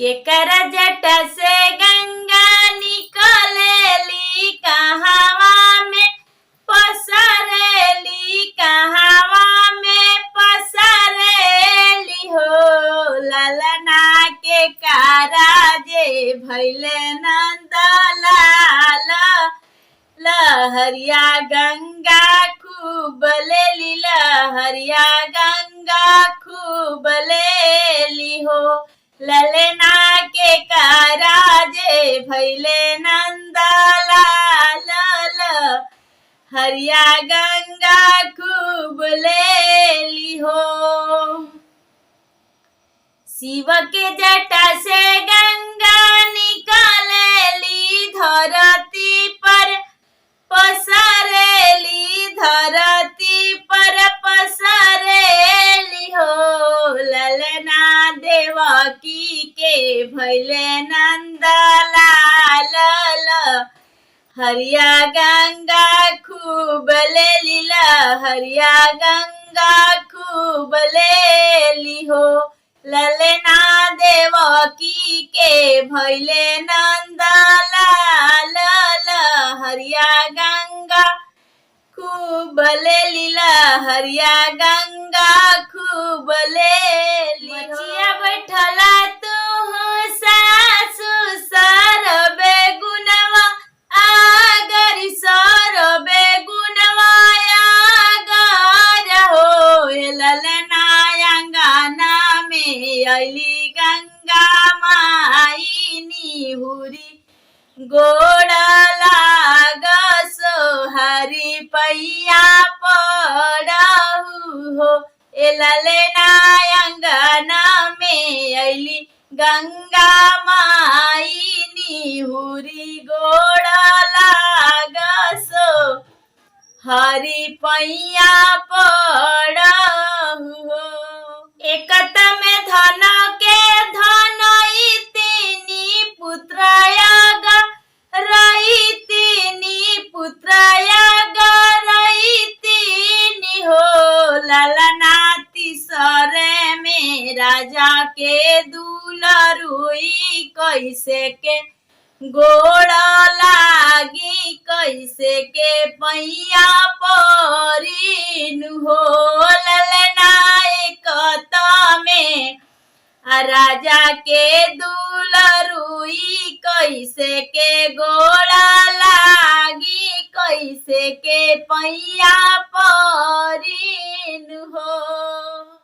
केकर जट से गंगा निकलेली कहवा में पसरेली कहवा में पसरेली हो। ललना के काराजे भैले नंदलाल लहरिया गंगा खूब लेली लहरिया गंगा खूब लेली हो। ललना के काराजे भैले नंदलाल लहरिया गंगा खूब लेली हो। शिव के जटा से गंगा निकलेली धरती पर पसरेली धरती पर पसरेली हो। ललना देवकी के भैले नंदलाल लहरिया गंगा खूब लेली लहरिया गंगा खूब लेली हो। ललना देवकी के भैले नंदलाल लहरिया गंगा खूब लेली लहरिया गंगा खूब लेली। मचिया बैठला तू सासु सरबे गुनवा आगर सरबे गुनवा आगर हो। ललना अंगना में अली गंगा माई निहुरी गोड़ लाग सोहरी पैया पड़हु हो। ललना अंगना में अली गंगा माई निहुरी गोड़ लाग सोहरी पैया पड़हु हो। एकत में धन के धनई तीनी पुत्रयाग रही तीनी पुत्रयाग रही तीनी हो। ललना तीसरे में राजा के दुलरुई कैसे के गोड़ लागी कैसे के पैया परीन हो। ललना एकत में राजा के दुलरुई कैसे के गोड़ लागी कैसे के पैया परीन हो।